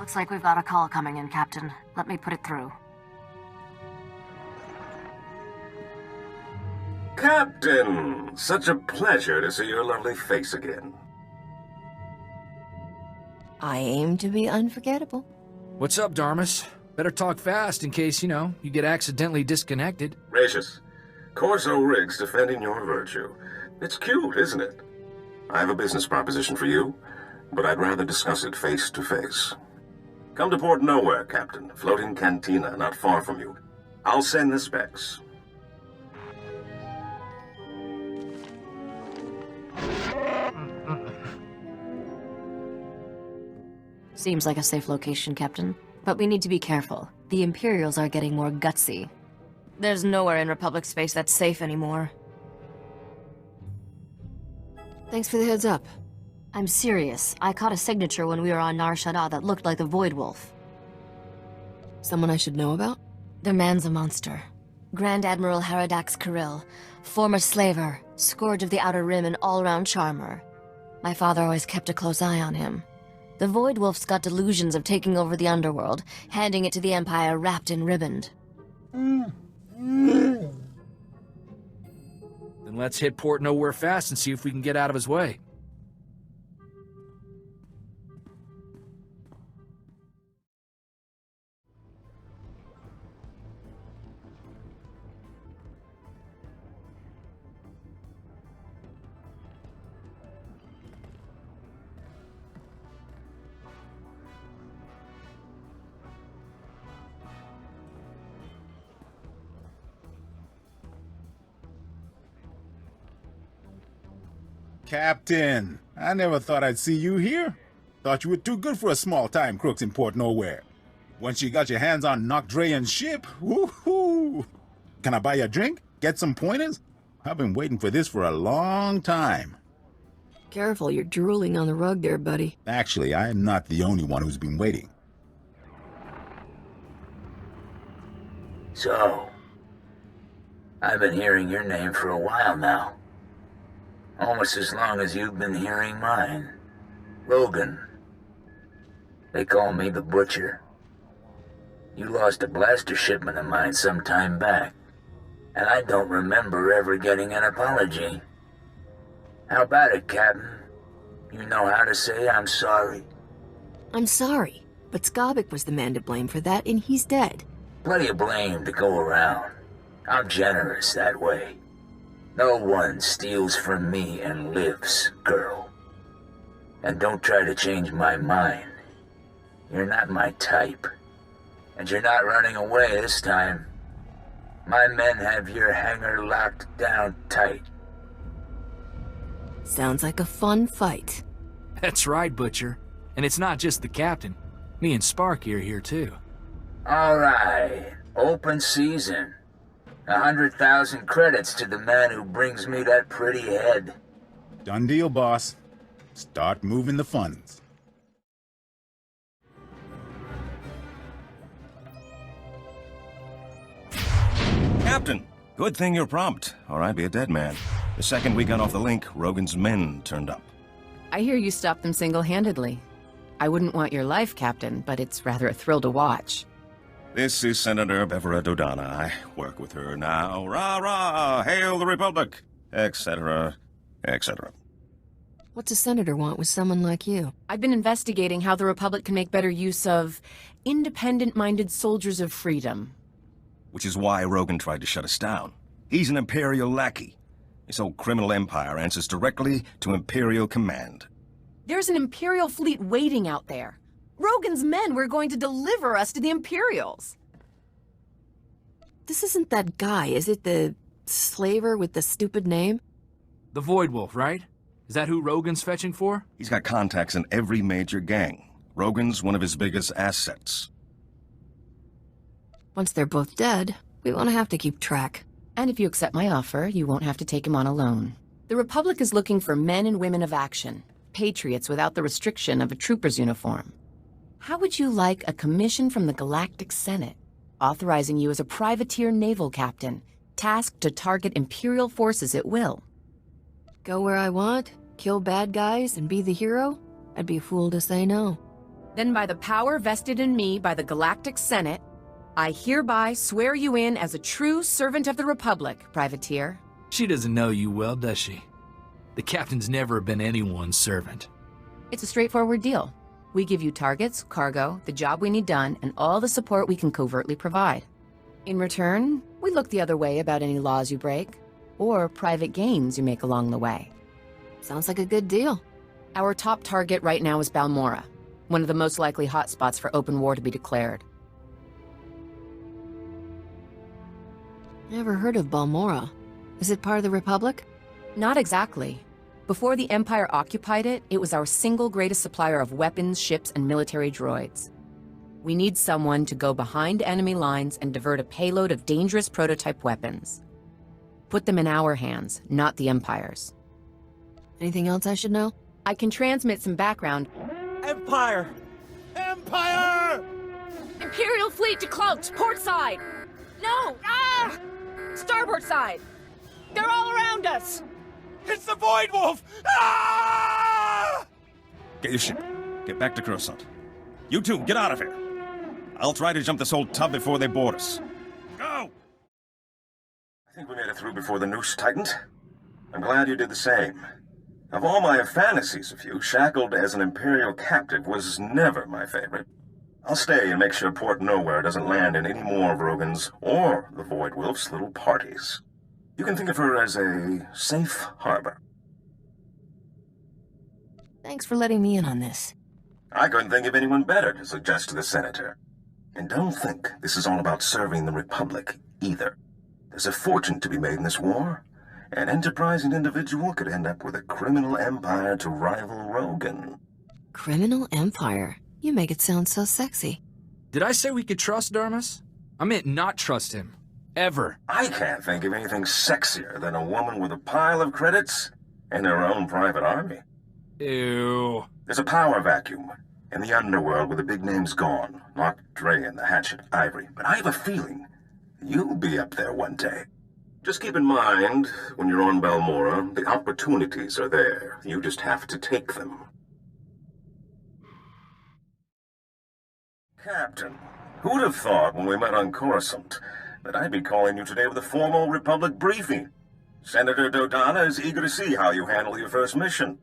Looks like we've got a call coming in, Captain. Let me put it through. Captain! Such a pleasure to see your lovely face again. I aim to be unforgettable. What's up, Darmus? Better talk fast in case, you get accidentally disconnected. Gracious. Corso Riggs defending your virtue. It's cute, isn't it? I have a business proposition for you, but I'd rather discuss it face to face. Come to Port Nowhere, Captain. Floating cantina not far from you. I'll send the specs. Seems like a safe location, Captain. But we need to be careful. The Imperials are getting more gutsy. There's nowhere in Republic space that's safe anymore. Thanks for the heads up. I'm serious. I caught a signature when we were on Nar Shaddaa that looked like the Void Wolf. Someone I should know about? The man's a monster. Grand Admiral Haradax Kirill, former slaver, scourge of the Outer Rim and all-round charmer. My father always kept a close eye on him. The Void Wolf's got delusions of taking over the underworld, handing it to the Empire wrapped in riband. Then let's hit Port Nowhere fast and see if we can get out of his way. Captain, I never thought I'd see you here. Thought you were too good for a small-time crooks in Port Nowhere. Once you got your hands on Nocdrayan's ship, woohoo! Can I buy you a drink? Get some pointers? I've been waiting for this for a long time. Careful, you're drooling on the rug there, buddy. Actually, I am not the only one who's been waiting. So, I've been hearing your name for a while now. Almost as long as you've been hearing mine. Rogan. They call me the Butcher. You lost a blaster shipment of mine some time back, and I don't remember ever getting an apology. How about it, Captain? You know how to say I'm sorry? I'm sorry, but Skabik was the man to blame for that, and he's dead. Plenty of blame to go around. I'm generous that way. No one steals from me and lives, girl. And don't try to change my mind. You're not my type. And you're not running away this time. My men have your hangar locked down tight. Sounds like a fun fight. That's right, Butcher. And it's not just the captain. Me and Sparky are here too. All right. Open season. 100,000 credits to the man who brings me that pretty head. Done deal, boss. Start moving the funds. Captain, good thing you're prompt, or I'd be a dead man. The second we got off the link, Rogan's men turned up. I hear you stopped them single-handedly. I wouldn't want your life, Captain, but it's rather a thrill to watch. This is Senator Bevera Dodana. I work with her now. Rah-rah! Hail the Republic! Etc., etc. What's a senator want with someone like you? I've been investigating how the Republic can make better use of independent-minded soldiers of freedom. Which is why Rogan tried to shut us down. He's an Imperial lackey. This whole criminal empire answers directly to Imperial command. There's an Imperial fleet waiting out there. Rogan's men were going to deliver us to the Imperials. This isn't that guy, is it? The slaver with the stupid name? The Void Wolf, right? Is that who Rogan's fetching for? He's got contacts in every major gang. Rogan's one of his biggest assets. Once they're both dead, we won't have to keep track. And if you accept my offer, you won't have to take him on alone. The Republic is looking for men and women of action, patriots without the restriction of a trooper's uniform. How would you like a commission from the Galactic Senate, authorizing you as a privateer naval captain, tasked to target Imperial forces at will? Go where I want, kill bad guys, and be the hero? I'd be a fool to say no. Then by the power vested in me by the Galactic Senate, I hereby swear you in as a true servant of the Republic, Privateer. She doesn't know you well, does she? The captain's never been anyone's servant. It's a straightforward deal. We give you targets, cargo, the job we need done, and all the support we can covertly provide. In return, we look the other way about any laws you break, or private gains you make along the way. Sounds like a good deal. Our top target right now is Balmorra, one of the most likely hotspots for open war to be declared. Never heard of Balmorra. Is it part of the Republic? Not exactly. Before the Empire occupied it, it was our single greatest supplier of weapons, ships, and military droids. We need someone to go behind enemy lines and divert a payload of dangerous prototype weapons. Put them in our hands, not the Empire's. Anything else I should know? I can transmit some background. Empire! Empire! Imperial fleet to cloaks, port side! No! Ah! Starboard side! They're all around us! It's the Void Wolf! Ah! Get your ship. Get back to Coruscant. You two, get out of here. I'll try to jump this old tub before they board us. Go! I think we made it through before the noose tightened. I'm glad you did the same. Of all my fantasies of you, shackled as an Imperial captive was never my favorite. I'll stay and make sure Port Nowhere doesn't land in any more of Rogan's or the Void Wolf's little parties. You can think of her as a safe harbor. Thanks for letting me in on this. I couldn't think of anyone better to suggest to the Senator. And don't think this is all about serving the Republic, either. There's a fortune to be made in this war. An enterprising individual could end up with a criminal empire to rival Rogan. Criminal empire? You make it sound so sexy. Did I say we could trust Darmus? I meant not trust him. Ever. I can't think of anything sexier than a woman with a pile of credits and her own private army. Ew. There's a power vacuum in the underworld where the big name's gone. Not Dre and the Hatchet Ivory. But I have a feeling you'll be up there one day. Just keep in mind, when you're on Balmorra, the opportunities are there. You just have to take them. Captain, who'd have thought when we met on Coruscant that I'd be calling you today with a formal Republic briefing? Senator Dodonna is eager to see how you handle your first mission.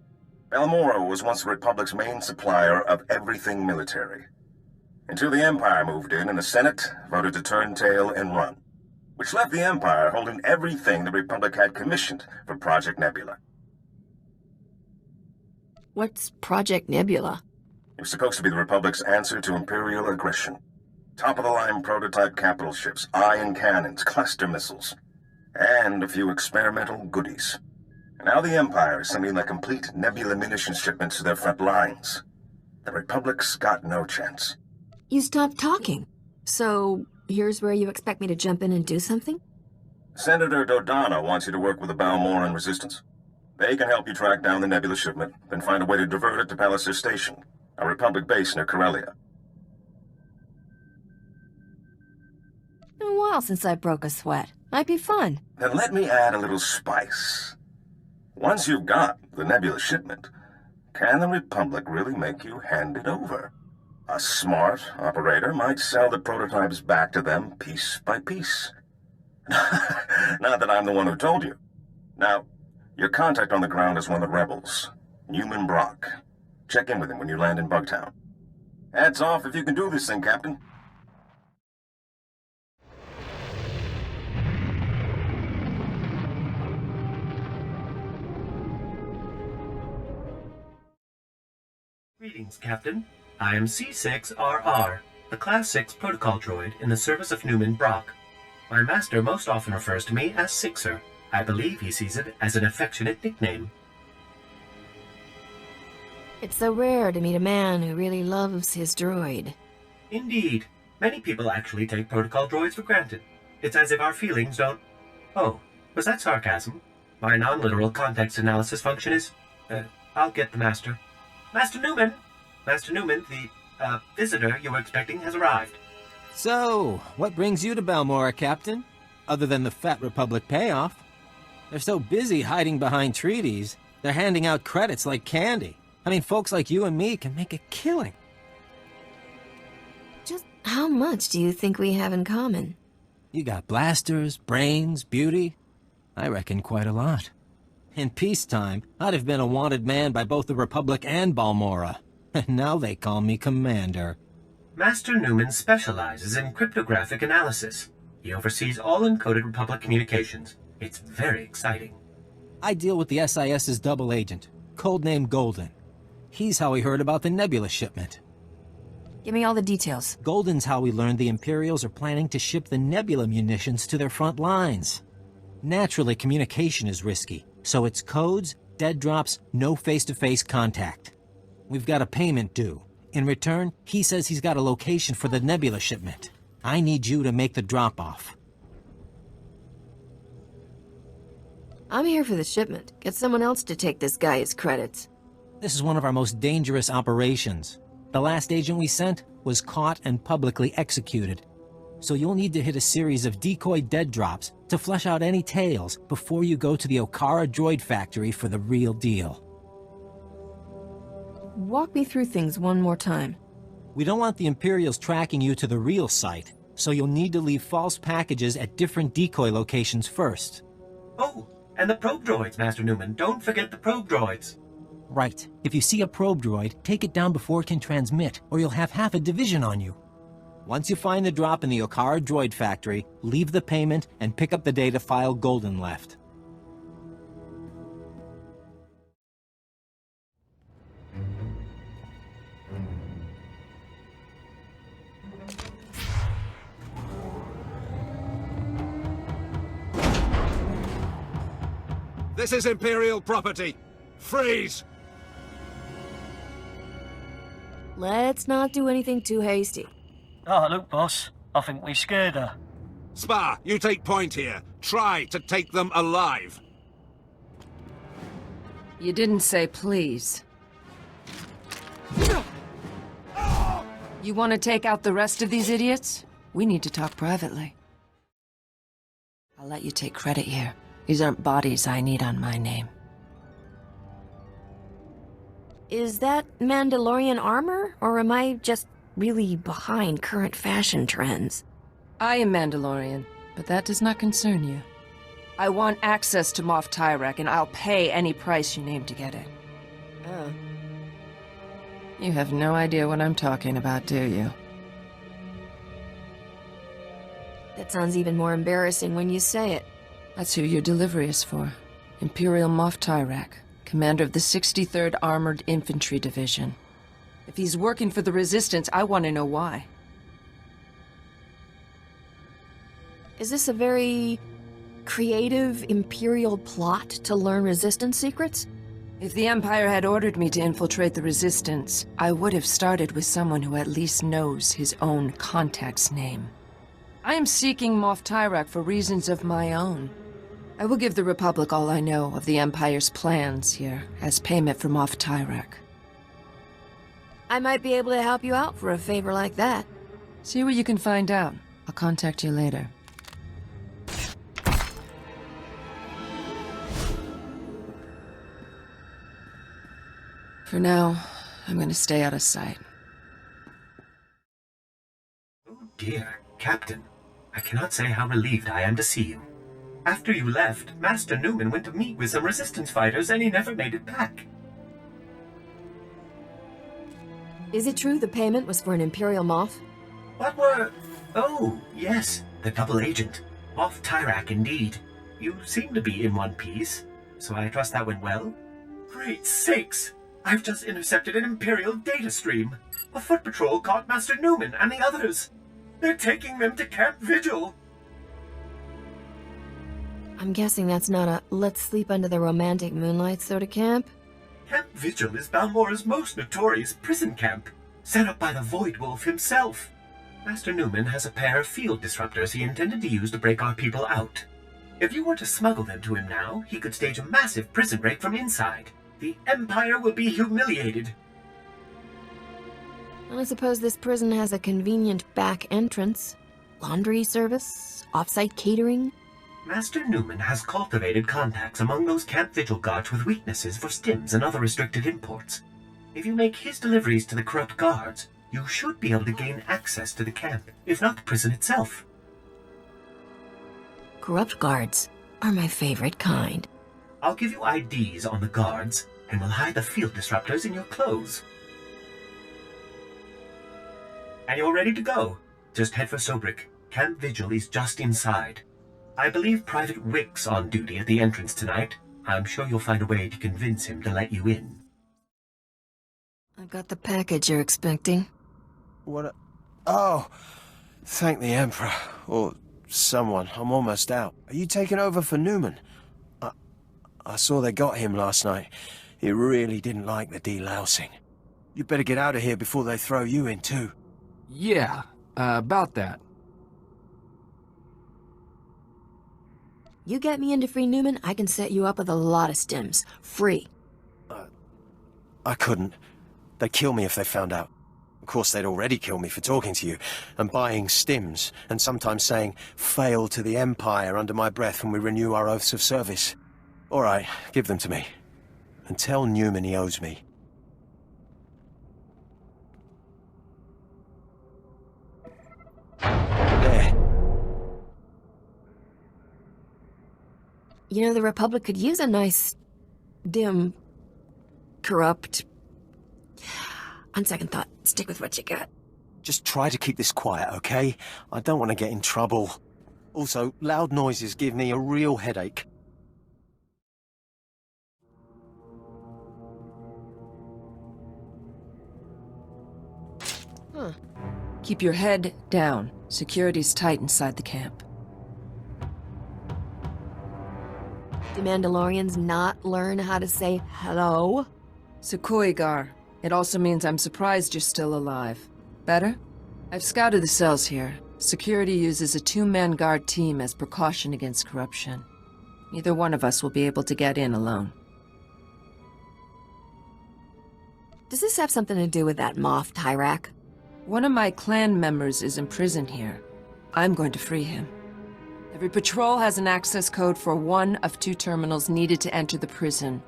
Balmorra was once the Republic's main supplier of everything military. Until the Empire moved in and the Senate voted to turn tail and run. Which left the Empire holding everything the Republic had commissioned for Project Nebula. What's Project Nebula? It was supposed to be the Republic's answer to Imperial aggression. Top-of-the-line prototype capital ships, ion cannons, cluster missiles, and a few experimental goodies. And now the Empire is sending their complete Nebula munitions shipments to their front lines. The Republic's got no chance. You stopped talking. So, here's where you expect me to jump in and do something? Senator Dodonna wants you to work with the Balmorran Resistance. They can help you track down the Nebula shipment, then find a way to divert it to Palliser Station, a Republic base near Corellia. Been a while since I broke a sweat. Might be fun. Then let me add a little spice. Once you've got the Nebula shipment, can the Republic really make you hand it over? A smart operator might sell the prototypes back to them piece by piece. Not that I'm the one who told you. Now, your contact on the ground is one of the rebels, Newman Brock. Check in with him when you land in Bugtown. Hats off if you can do this thing, Captain. Greetings, Captain. I am C6RR, a Class 6 protocol droid in the service of Newman Brock. My master most often refers to me as Sixer. I believe he sees it as an affectionate nickname. It's so rare to meet a man who really loves his droid. Indeed. Many people actually take protocol droids for granted. It's as if our feelings don't... Oh, was that sarcasm? My non-literal context analysis function is... I'll get the master. Master Newman! Master Newman, the, visitor you were expecting has arrived. So, what brings you to Balmorra, Captain? Other than the Fat Republic payoff? They're so busy hiding behind treaties, they're handing out credits like candy. I mean, folks like you and me can make a killing. How much do you think we have in common? You got blasters, brains, beauty. I reckon quite a lot. In peacetime, I'd have been a wanted man by both the Republic and Balmorra. And now they call me Commander. Master Newman specializes in cryptographic analysis. He oversees all encoded Republic communications. It's very exciting. I deal with the SIS's double agent, codename Golden. He's how we heard about the Nebula shipment. Give me all the details. Golden's how we learned the Imperials are planning to ship the Nebula munitions to their front lines. Naturally, communication is risky, so it's codes, dead drops, no face-to-face contact. We've got a payment due. In return, he says he's got a location for the Nebula shipment. I need you to make the drop-off. I'm here for the shipment. Get someone else to take this guy his credits. This is one of our most dangerous operations. The last agent we sent was caught and publicly executed. So you'll need to hit a series of decoy dead drops to flesh out any tales before you go to the Okara droid factory for the real deal. Walk me through things one more time. We don't want the Imperials tracking you to the real site, so you'll need to leave false packages at different decoy locations first. Oh, and the probe droids, Master Newman. Don't forget the probe droids. Right. If you see a probe droid, take it down before it can transmit, or you'll have half a division on you. Once you find the drop in the Okara droid factory, leave the payment and pick up the data file Golden left. This is Imperial property. Freeze! Let's not do anything too hasty. Oh, look, boss. I think we scared her. Spar, you take point here. Try to take them alive. You didn't say please. You want to take out the rest of these idiots? We need to talk privately. I'll let you take credit here. These aren't bodies I need on my name. Is that Mandalorian armor, or am I just really behind current fashion trends? I am Mandalorian, but that does not concern you. I want access to Moff Tyrek, and I'll pay any price you name to get it. Oh. You have no idea what I'm talking about, do you? That sounds even more embarrassing when you say it. That's who your delivery is for. Imperial Moff Tyrek, commander of the 63rd Armored Infantry Division. If he's working for the Resistance, I want to know why. Is this a very creative Imperial plot to learn Resistance secrets? If the Empire had ordered me to infiltrate the Resistance, I would have started with someone who at least knows his own contact's name. I am seeking Moff Tyrek for reasons of my own. I will give the Republic all I know of the Empire's plans here, as payment for Moff Tyrek. I might be able to help you out for a favor like that. See what you can find out. I'll contact you later. For now, I'm gonna stay out of sight. Oh dear, Captain. I cannot say how relieved I am to see you. After you left, Master Newman went to meet with some Resistance fighters and he never made it back. Is it true the payment was for an Imperial Moff? What were... Oh, yes, the double agent. Moff Tyrek, indeed. You seem to be in one piece, so I trust that went well. Great sakes! I've just intercepted an Imperial data stream. A foot patrol caught Master Newman and the others. They're taking them to Camp Vigil. I'm guessing that's not a let's sleep under the romantic moonlight sort of camp? Camp Vigil is Balmorra's most notorious prison camp, set up by the Void Wolf himself. Master Newman has a pair of field disruptors he intended to use to break our people out. If you were to smuggle them to him now, he could stage a massive prison break from inside. The Empire will be humiliated. And I suppose this prison has a convenient back entrance. Laundry service? Off-site catering? Master Newman has cultivated contacts among those Camp Vigil guards with weaknesses for stims and other restricted imports. If you make his deliveries to the corrupt guards, you should be able to gain access to the camp, if not the prison itself. Corrupt guards are my favorite kind. I'll give you IDs on the guards, and we'll hide the field disruptors in your clothes. And you're ready to go. Just head for Sobrik. Camp Vigil is just inside. I believe Private Rick's on duty at the entrance tonight. I'm sure you'll find a way to convince him to let you in. I've got the package you're expecting. What? Oh, thank the Emperor. Or someone. I'm almost out. Are you taking over for Newman? I saw they got him last night. He really didn't like the delousing. You better get out of here before they throw you in too. Yeah, about that. You get me into Free Newman, I can set you up with a lot of stims. Free. I couldn't. They'd kill me if they found out. Of course, they'd already kill me for talking to you, and buying stims, and sometimes saying, "Fail to the Empire," under my breath when we renew our oaths of service. All right, give them to me. And tell Newman he owes me. There. You know, the Republic could use a nice, dim, corrupt... On second thought, stick with what you got. Just try to keep this quiet, okay? I don't want to get in trouble. Also, loud noises give me a real headache. Huh. Keep your head down. Security's tight inside the camp. Do Mandalorians not learn how to say hello? Sekoigar. It also means I'm surprised you're still alive. Better? I've scouted the cells here. Security uses a two-man guard team as precaution against corruption. Neither one of us will be able to get in alone. Does this have something to do with that Moff Tyrak? One of my clan members is in prison here. I'm going to free him. Every patrol has an access code for one of 2 terminals needed to enter the prison.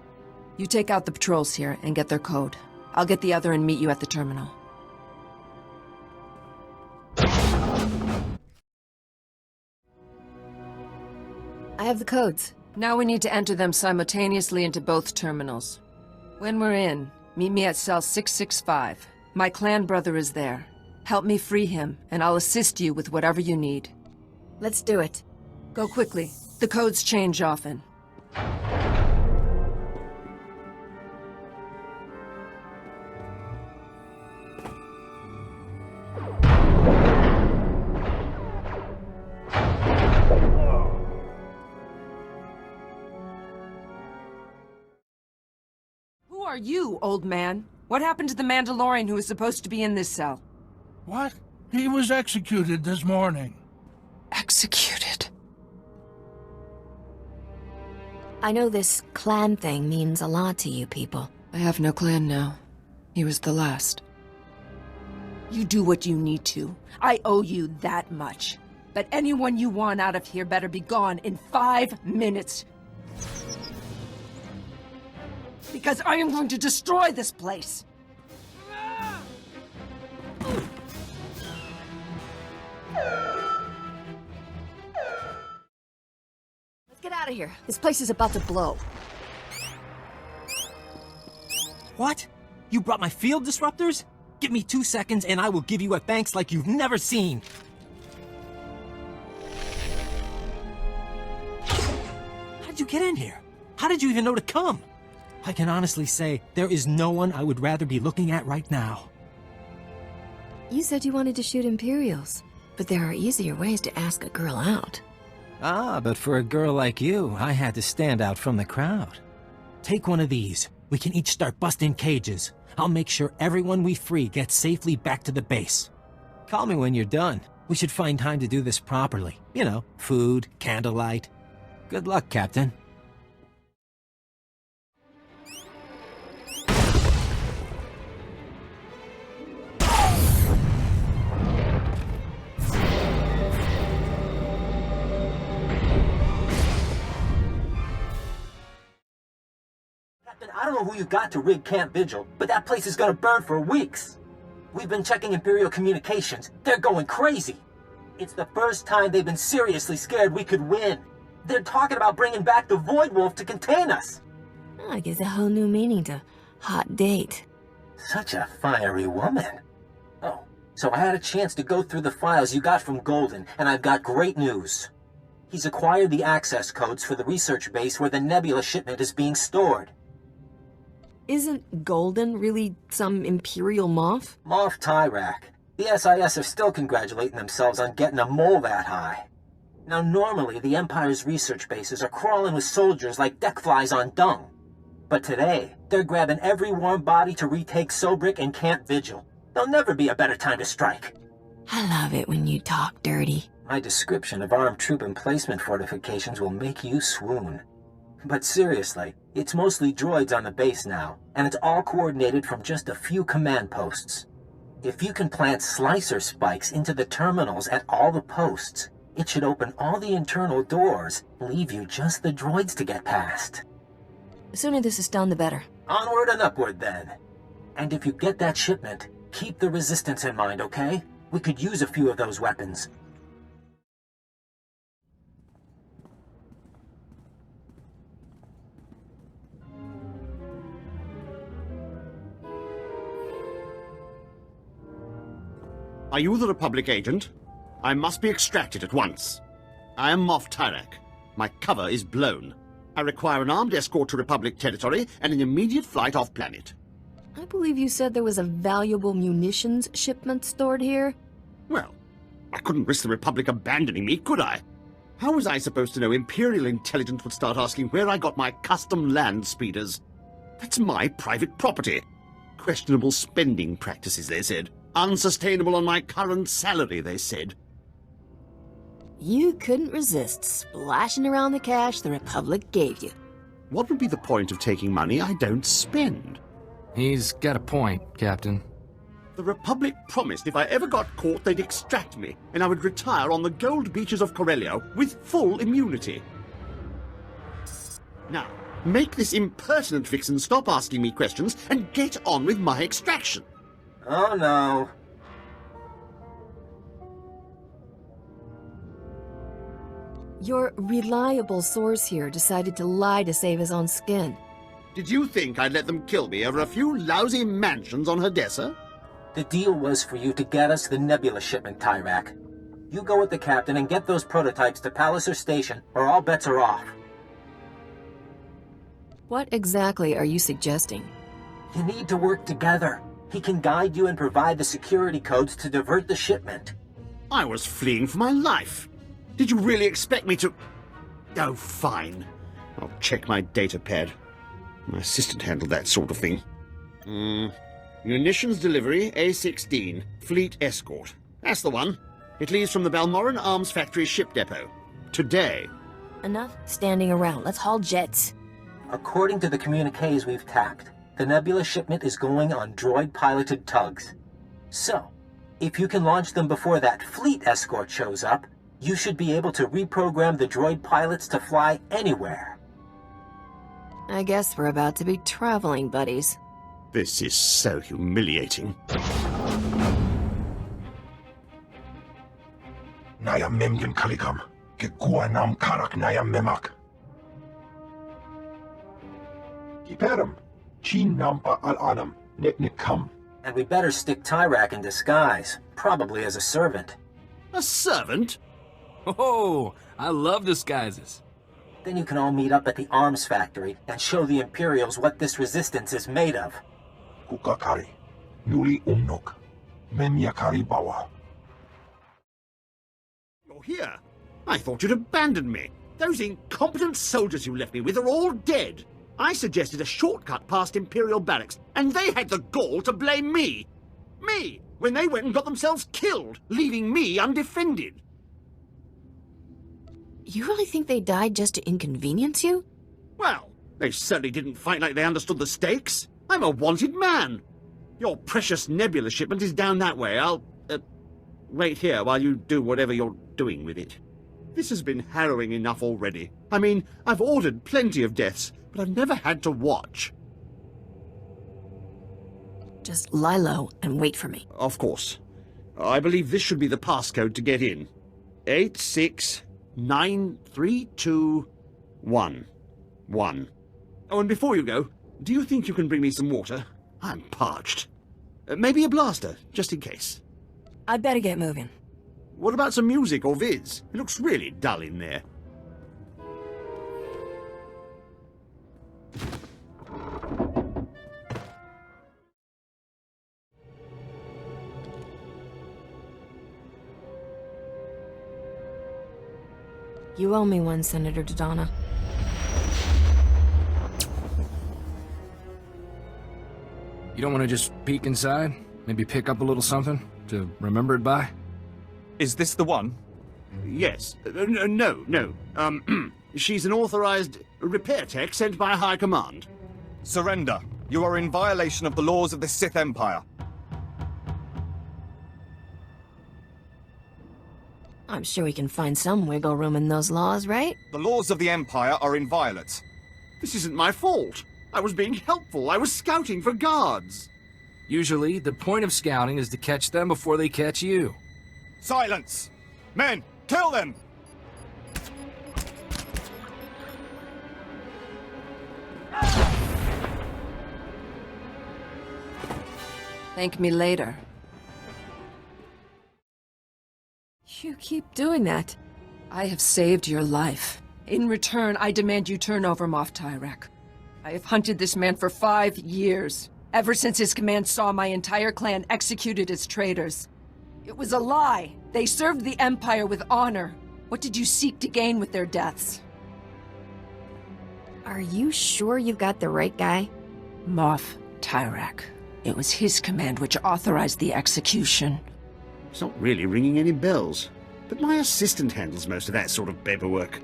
You take out the patrols here and get their code. I'll get the other and meet you at the terminal. I have the codes. Now we need to enter them simultaneously into both terminals. When we're in, meet me at cell 665. My clan brother is there. Help me free him, and I'll assist you with whatever you need. Let's do it. Go quickly. The codes change often. Who are you, old man? What happened to the Mandalorian who was supposed to be in this cell? What? He was executed this morning. Executed? I know this clan thing means a lot to you people. I have no clan now. He was the last. You do what you need to. I owe you that much. But anyone you want out of here better be gone in 5 minutes. Because I am going to destroy this place. Let's get out of here. This place is about to blow. What? You brought my field disruptors? Give me 2 seconds and I will give you a thanks like you've never seen. How did you get in here? How did you even know to come? I can honestly say there is no one I would rather be looking at right now. You said you wanted to shoot Imperials, but there are easier ways to ask a girl out. Ah, but for a girl like you, I had to stand out from the crowd. Take one of these. We can each start busting cages. I'll make sure everyone we free gets safely back to the base. Call me when you're done. We should find time to do this properly. You know, food, candlelight. Good luck, Captain. I don't know who you got to rig Camp Vigil, but that place is gonna burn for weeks. We've been checking Imperial communications. They're going crazy. It's the first time they've been seriously scared we could win. They're talking about bringing back the Void Wolf to contain us. Oh, it gives a whole new meaning to hot date. Such a fiery woman. Oh, so I had a chance to go through the files you got from Golden, and I've got great news. He's acquired the access codes for the research base where the Nebula shipment is being stored. Isn't Golden really some Imperial Moff? Moff Tyrak. The SIS are still congratulating themselves on getting a mole that high. Now normally the Empire's research bases are crawling with soldiers like deck flies on dung. But today, they're grabbing every warm body to retake Sobrik and Camp Vigil. There'll never be a better time to strike. I love it when you talk dirty. My description of armed troop emplacement fortifications will make you swoon. But seriously, it's mostly droids on the base now, and it's all coordinated from just a few command posts. If you can plant slicer spikes into the terminals at all the posts, it should open all the internal doors, leave you just the droids to get past. The sooner this is done, the better. Onward and upward, then. And if you get that shipment, keep the Resistance in mind, okay? We could use a few of those weapons. Are you the Republic agent? I must be extracted at once. I am Moff Tyrak. My cover is blown. I require an armed escort to Republic territory and an immediate flight off-planet. I believe you said there was a valuable munitions shipment stored here? Well, I couldn't risk the Republic abandoning me, could I? How was I supposed to know Imperial intelligence would start asking where I got my custom land speeders? That's my private property. Questionable spending practices, they said. Unsustainable on my current salary, they said. You couldn't resist splashing around the cash the Republic gave you. What would be the point of taking money I don't spend? He's got a point, Captain. The Republic promised if I ever got caught, they'd extract me, and I would retire on the gold beaches of Corellia with full immunity. Now, make this impertinent vixen stop asking me questions and get on with my extraction. Oh no. Your reliable source here decided to lie to save his own skin. Did you think I'd let them kill me over a few lousy mansions on Hadessa? The deal was for you to get us the Nebula shipment, Tyrak. You go with the captain and get those prototypes to Palliser Station, or all bets are off. What exactly are you suggesting? You need to work together. He can guide you and provide the security codes to divert the shipment. I was fleeing for my life. Did you really expect me to... Oh, fine. I'll check my data pad. My assistant handled that sort of thing. Munitions delivery, A-16. Fleet escort. That's the one. It leaves from the Balmorra Arms Factory ship depot. Today. Enough standing around. Let's haul jets. According to the communiques we've tapped, the Nebula shipment is going on droid-piloted tugs. So, if you can launch them before that fleet escort shows up, you should be able to reprogram the droid pilots to fly anywhere. I guess we're about to be traveling buddies. This is so humiliating. Naya memgen kalikam, ke nam karak naya memak. Kiperam, chin nampa al-adam, nek kam. And we better stick Tyrak in disguise, probably as a servant. A servant? Oh, I love disguises. Then you can all meet up at the arms factory and show the Imperials what this resistance is made of. Kukakari, nuli umnok, memyakari bawa. You're here. I thought you'd abandoned me. Those incompetent soldiers you left me with are all dead. I suggested a shortcut past Imperial barracks, and they had the gall to blame me. Me, when they went and got themselves killed, leaving me undefended. You really think they died just to inconvenience you? Well, they certainly didn't fight like they understood the stakes. I'm a wanted man. Your precious Nebula shipment is down that way. I'll, wait here while you do whatever you're doing with it. This has been harrowing enough already. I mean, I've ordered plenty of deaths, but I've never had to watch. Just lie low and wait for me. Of course. I believe this should be the passcode to get in. 8693211. Oh, and before you go, do you think you can bring me some water? I'm parched. Maybe a blaster, just in case. I'd better get moving. What about some music or viz? It looks really dull in there. You owe me one, Senator Dodonna. You don't want to just peek inside? Maybe pick up a little something to remember it by? Is this the one? Yes. No. She's an authorized repair tech sent by High Command. Surrender. You are in violation of the laws of the Sith Empire. I'm sure we can find some wiggle room in those laws, right? The laws of the Empire are inviolate. This isn't my fault. I was being helpful. I was scouting for guards. Usually, the point of scouting is to catch them before they catch you. Silence! Men, kill them! Thank me later. You keep doing that. I have saved your life. In return, I demand you turn over Moff Tyrek. I have hunted this man for 5 years, ever since his command saw my entire clan executed as traitors. It was a lie. They served the Empire with honor. What did you seek to gain with their deaths? Are you sure you've got the right guy? Moff Tyrek. It was his command which authorized the execution. It's not really ringing any bells, but my assistant handles most of that sort of paperwork.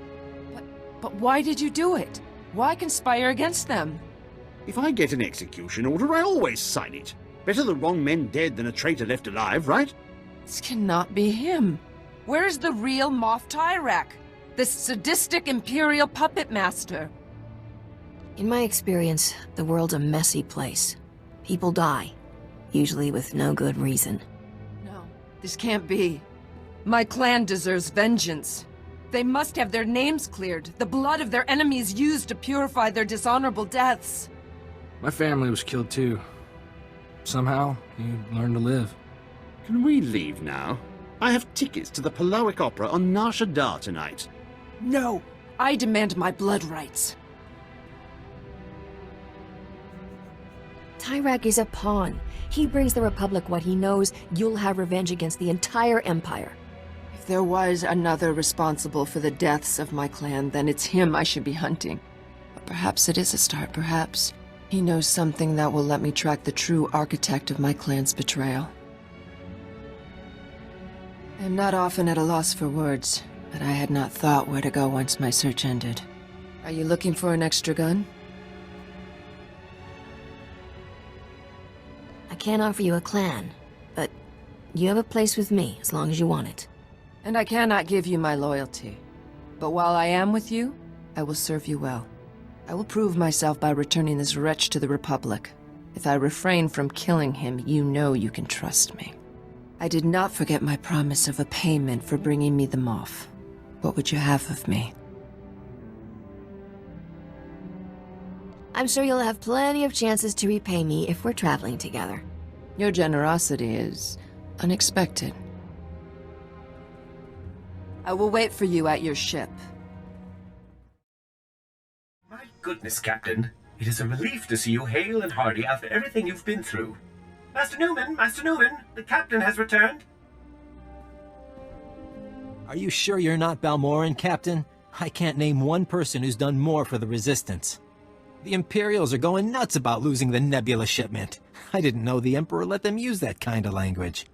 But why did you do it? Why conspire against them? If I get an execution order, I always sign it. Better the wrong men dead than a traitor left alive, right? This cannot be him. Where is the real Moff Tyrek? This sadistic Imperial puppet master? In my experience, the world's a messy place. People die, usually with no good reason. This can't be. My clan deserves vengeance. They must have their names cleared, the blood of their enemies used to purify their dishonorable deaths. My family was killed too. Somehow, you learn to live. Can we leave now? I have tickets to the Palawic Opera on Nar Shaddaa tonight. No! I demand my blood rights. Tyrek is a pawn. He brings the Republic what he knows. You'll have revenge against the entire Empire. If there was another responsible for the deaths of my clan, then it's him I should be hunting. But perhaps it is a start, perhaps. He knows something that will let me track the true architect of my clan's betrayal. I am not often at a loss for words, but I had not thought where to go once my search ended. Are you looking for an extra gun? I can't offer you a clan, but you have a place with me as long as you want it. And I cannot give you my loyalty. But while I am with you, I will serve you well. I will prove myself by returning this wretch to the Republic. If I refrain from killing him, you know you can trust me. I did not forget my promise of a payment for bringing me the Moff. What would you have of me? I'm sure you'll have plenty of chances to repay me if we're traveling together. Your generosity is unexpected. I will wait for you at your ship. My goodness, Captain. It is a relief to see you hale and hearty after everything you've been through. Master Newman, the Captain has returned. Are you sure you're not Balmorran, Captain? I can't name one person who's done more for the Resistance. The Imperials are going nuts about losing the Nebula shipment. I didn't know the Emperor let them use that kind of language.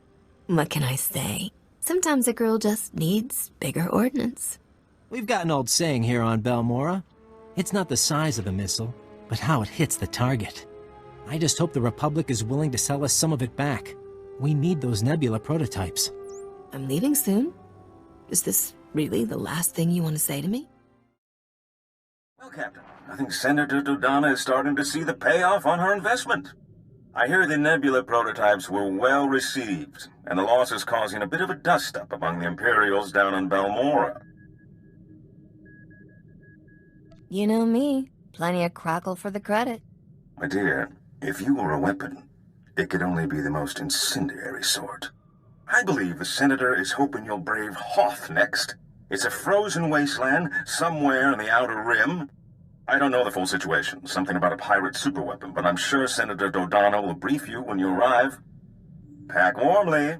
What can I say? Sometimes a girl just needs bigger ordnance. We've got an old saying here on Balmorra. It's not the size of the missile, but how it hits the target. I just hope the Republic is willing to sell us some of it back. We need those Nebula prototypes. I'm leaving soon. Is this really the last thing you want to say to me? Well, Captain, I think Senator Dodonna is starting to see the payoff on her investment. I hear the Nebula prototypes were well received, and the loss is causing a bit of a dust-up among the Imperials down on Balmorra. You know me. Plenty of crackle for the credit. My dear, if you were a weapon, it could only be the most incendiary sort. I believe the Senator is hoping you'll brave Hoth next. It's a frozen wasteland somewhere in the Outer Rim. I don't know the full situation, something about a pirate superweapon, but I'm sure Senator Dodano will brief you when you arrive. Pack warmly.